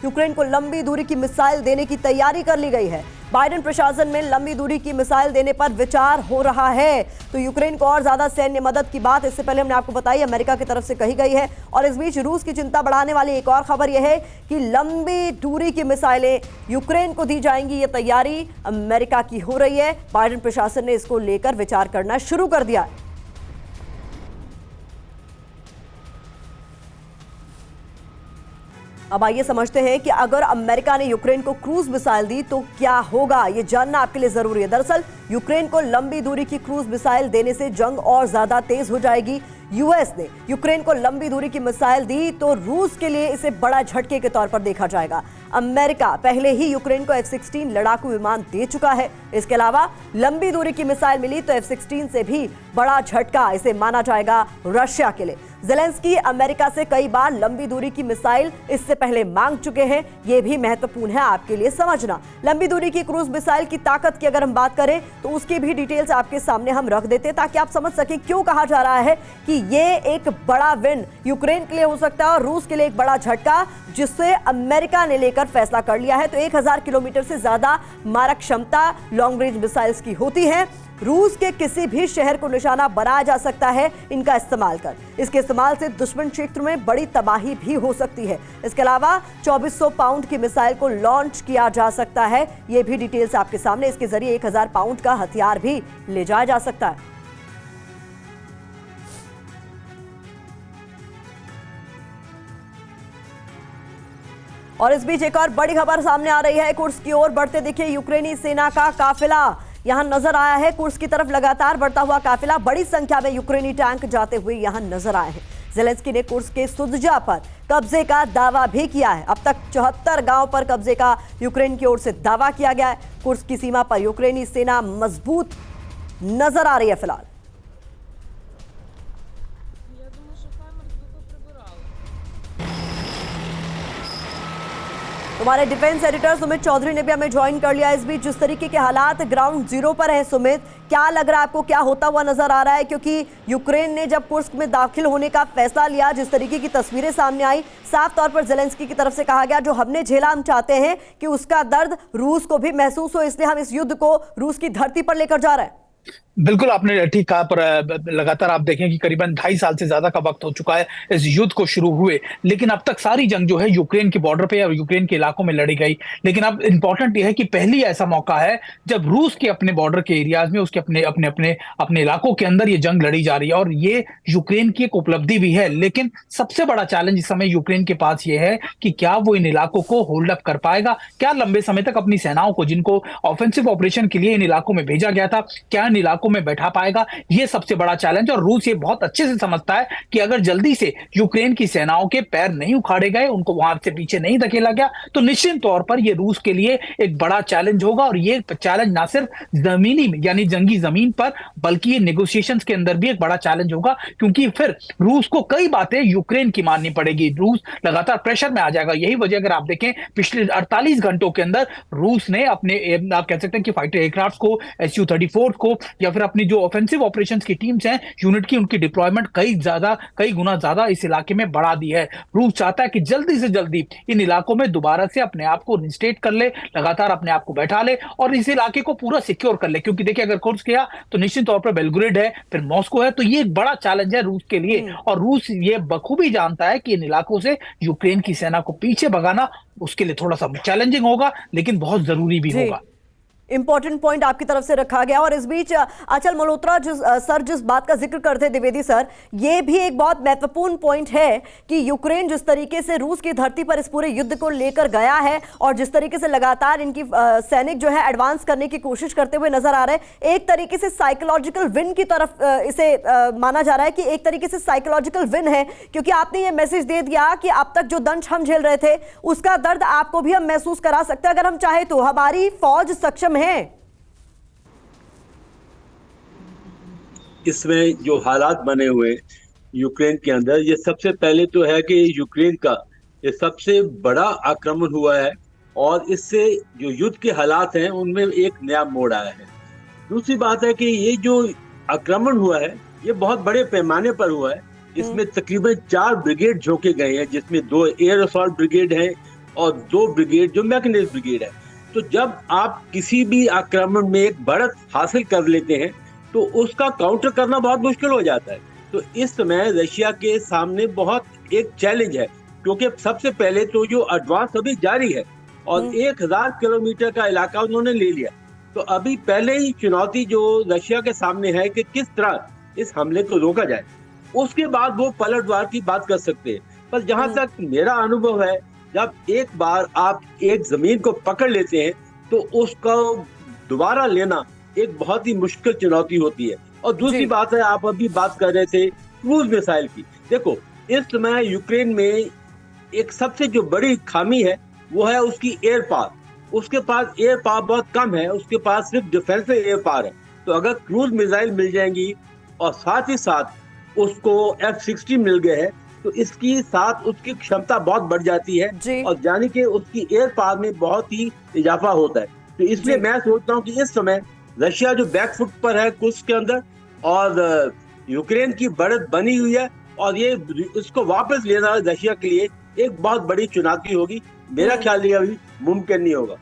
Ukraine को लंबी दूरी की मिसाइल देने की तैयारी कर ली गई है। बाइडेन प्रशासन में लंबी दूरी की मिसाइल देने पर विचार हो रहा है। तो यूक्रेन को और ज्यादा सैन्य मदद की बात इससे पहले हमने आपको बताई अमेरिका की तरफ से कही गई है। और इस बीच रूस की चिंता बढ़ाने वाली एक और खबर यह है कि लंबी दूरी की मिसाइलें यूक्रेन को दी जाएंगी। ये तैयारी अमेरिका की हो रही है। बाइडेन प्रशासन ने इसको लेकर विचार करना शुरू कर दिया है। अब आइए समझते हैं कि अगर अमेरिका ने यूक्रेन को क्रूज मिसाइल दी तो क्या होगा, ये जानना आपके लिए जरूरी है। दरअसल यूक्रेन को लंबी दूरी की क्रूज मिसाइल देने से जंग और ज्यादा तेज हो जाएगी। यूएस ने यूक्रेन को लंबी दूरी की मिसाइल दी तो रूस के लिए इसे बड़ा झटके के तौर पर देखा जाएगा। अमेरिका पहले ही यूक्रेन को F-16 लड़ाकू विमान दे चुका है। इसके अलावा लंबी दूरी की मिसाइल मिली तो F-16 से भी बड़ा झटका इसे माना जाएगा रशिया के लिए। ज़ेलेंस्की अमेरिका से कई बार लंबी दूरी की मिसाइल इससे पहले मांग चुके हैं। यह भी महत्वपूर्ण है आपके लिए समझना। लंबी दूरी की क्रूज मिसाइल की ताकत की अगर हम बात करें तो उसकी भी डिटेल्स आपके सामने हम रख देते हैं ताकि आप समझ सकें क्यों कहा जा रहा है कि ये एक बड़ा विन यूक्रेन के लिए हो सकता है और रूस के लिए एक बड़ा झटका, जिससे अमेरिका ने लेकर फैसला कर लिया है। तो 1000 किलोमीटर से ज्यादा मारक क्षमता लॉन्ग रेंज मिसाइल्स की होती है। रूस के किसी भी शहर को निशाना बनाया जा सकता है इनका इस्तेमाल कर। इसके इस्तेमाल से दुश्मन क्षेत्र में बड़ी तबाही भी हो सकती है। इसके अलावा 2400 पाउंड की मिसाइल को लॉन्च किया जा सकता है। यह भी डिटेल्स आपके सामने। इसके जरिए 1000 पाउंड का हथियार भी ले जाया जा सकता है। और इस बीच एक और बड़ी खबर सामने आ रही है। कुर्स्क की ओर बढ़ते दिखे यूक्रेनी सेना का काफिला यहां नजर आया है। कुर्स्क की तरफ लगातार बढ़ता हुआ काफिला, बड़ी संख्या में यूक्रेनी टैंक जाते हुए यहां नजर आए हैं। ज़ेलेंस्की ने कुर्स्क के सुदजा पर कब्जे का दावा भी किया है। अब तक 74 गांव पर कब्जे का यूक्रेन की ओर से दावा किया गया है। कुर्स्क की सीमा पर यूक्रेनी सेना मजबूत नजर आ रही है फिलहाल। हमारे डिफेंस एडिटर सुमित चौधरी ने भी हमें ज्वाइन कर लिया। इस बीच जिस तरीके के हालात ग्राउंड जीरो पर है, सुमित क्या लग रहा है आपको, क्या होता हुआ नजर आ रहा है? क्योंकि यूक्रेन ने जब कुर्स्क में दाखिल होने का फैसला लिया, जिस तरीके की तस्वीरें सामने आई, साफ तौर पर ज़ेलेंस्की की तरफ से कहा गया जो हमने झेला हम चाहते हैं कि उसका दर्द रूस को भी महसूस हो, इसलिए हम इस युद्ध को रूस की धरती पर लेकर जा रहे हैं। बिल्कुल आपने ठीक कहा, पर लगातार आप देखें कि करीबन 2.5 साल से ज्यादा का वक्त हो चुका है इस युद्ध को शुरू हुए, लेकिन अब तक सारी जंग जो है यूक्रेन के बॉर्डर पे और यूक्रेन के इलाकों में लड़ी गई। लेकिन अब इंपॉर्टेंट यह है कि पहली ऐसा मौका है जब रूस के अपने बॉर्डर के एरियाज में, उसके अपने अपने अपने अपने इलाकों के अंदर ये जंग लड़ी जा रही है और ये यूक्रेन की एक उपलब्धि भी है। लेकिन सबसे बड़ा चैलेंज इस समय यूक्रेन के पास ये है कि क्या वो इन इलाकों को होल्ड अप कर पाएगा, क्या लंबे समय तक अपनी सेनाओं को, जिनको ऑफेंसिव ऑपरेशन के लिए इन इलाकों में भेजा गया था, क्या इन इलाकों में बैठा पाएगा। ये सबसे बड़ा चैलेंज। और रूस ये बहुत अच्छे से समझता है कि अगर जल्दी से यूक्रेन की सेनाओं के पैर नहीं उखाड़े गए, उनको वहां से पीछे नहीं धकेला गया, तो निश्चित तौर पर ये रूस के लिए एक बड़ा चैलेंज होगा। और ये चैलेंज ना सिर्फ जमीनी यानी जंगी जमीन पर, बल्कि ये नेगोशिएशंस के अंदर भी एक बड़ा चैलेंज होगा, क्योंकि फिर रूस को कई बातें यूक्रेन की माननी पड़ेगी। रूस लगातार प्रेशर में आ जाएगा। यही वजह अगर आप देखें पिछले 48 घंटों के अंदर रूस ने अपने, आप कह सकते हैं कि फाइटर एयरक्राफ्ट को, Su-34 को, या फिर अपनी जो ऑफेंसिव ऑपरेशंस की टीम्स हैं यूनिट की, उनकी डिप्लॉयमेंट कई गुना ज्यादा इस इलाके में बढ़ा दी है। रूस चाहता है कि जल्दी से जल्दी इन इलाकों में दोबारा से अपने आप को रिस्टेट कर ले, लगातार अपने आप को बैठा ले और इस इलाके को पूरा सिक्योर कर ले। क्योंकि देखिए अगर कुर्स्क गया तो निश्चित तौर पर बेलग्रेड है, फिर मॉस्को है, तो ये एक बड़ा चैलेंज है रूस के लिए। और रूस ये बखूबी जानता है कि इन इलाकों से यूक्रेन की सेना को पीछे भगाना उसके लिए थोड़ा सा चैलेंजिंग होगा, लेकिन बहुत जरूरी भी होगा। इंपॉर्टेंट पॉइंट आपकी तरफ से रखा गया। और इस बीच अचल मल्होत्रा जिस बात का जिक्र करते द्विवेदी सर, ये भी एक बहुत महत्वपूर्ण पॉइंट है कि यूक्रेन जिस तरीके से रूस की धरती पर इस पूरे युद्ध को लेकर गया है और जिस तरीके से लगातार इनकी सैनिक जो है एडवांस करने की कोशिश करते हुए नजर आ रहे हैं, एक तरीके से साइकोलॉजिकल विन की तरफ इसे माना जा रहा है कि एक तरीके से साइकोलॉजिकल विन है, क्योंकि आपने ये मैसेज दे दिया कि अब तक जो दंश हम झेल रहे थे उसका दर्द आपको भी हम महसूस करा सकते हैं अगर हम चाहे तो। हमारी फौज सक्षम है। इसमें जो हालात बने हुए यूक्रेन के अंदर, ये सबसे पहले तो है कि यूक्रेन का ये सबसे बड़ा आक्रमण हुआ है और इससे जो युद्ध के हालात हैं उनमें एक नया मोड़ आया है। दूसरी बात है कि ये जो आक्रमण हुआ है ये बहुत बड़े पैमाने पर हुआ है। इसमें तकरीबन 4 ब्रिगेड झोंके गए हैं, जिसमें 2 एयर असॉल्ट ब्रिगेड हैं, और 2 ब्रिगेड जो मैकेनाइज्ड ब्रिगेड है। तो जब आप किसी भी आक्रमण में एक बढ़त हासिल कर लेते हैं तो उसका काउंटर करना बहुत मुश्किल हो जाता है। तो इस समय रशिया के सामने बहुत एक चैलेंज है, क्योंकि सबसे पहले तो जो एडवांस अभी जारी है और 1000 किलोमीटर का इलाका उन्होंने ले लिया। तो अभी पहले ही चुनौती जो रशिया के सामने है कि किस तरह इस हमले को रोका जाए, उसके बाद वो पलटवार की बात कर सकते हैं। पर जहां तक मेरा अनुभव है, जब एक बार आप एक जमीन को पकड़ लेते हैं तो उसको दोबारा लेना एक बहुत ही मुश्किल चुनौती होती है। और दूसरी बात है, आप अभी बात कर रहे थे क्रूज मिसाइल की। देखो, इस समय यूक्रेन में एक सबसे जो बड़ी खामी है वो है उसकी एयर पावर। उसके पास एयर पावर बहुत कम है, उसके पास सिर्फ डिफेंसिव एयर पावर है। तो अगर क्रूज मिसाइल मिल जाएंगी और साथ ही साथ उसको F-16 मिल गए हैं तो इसकी साथ उसकी क्षमता बहुत बढ़ जाती है और यानी कि उसकी एयर पावर में बहुत ही इजाफा होता है। तो इसलिए मैं सोचता हूँ कि इस समय रशिया जो बैकफुट पर है कुर्स्क के अंदर, और यूक्रेन की बढ़त बनी हुई है, और ये इसको वापस लेना रशिया के लिए एक बहुत बड़ी चुनौती होगी। मेरा ख्याल ये अभी मुमकिन नहीं होगा।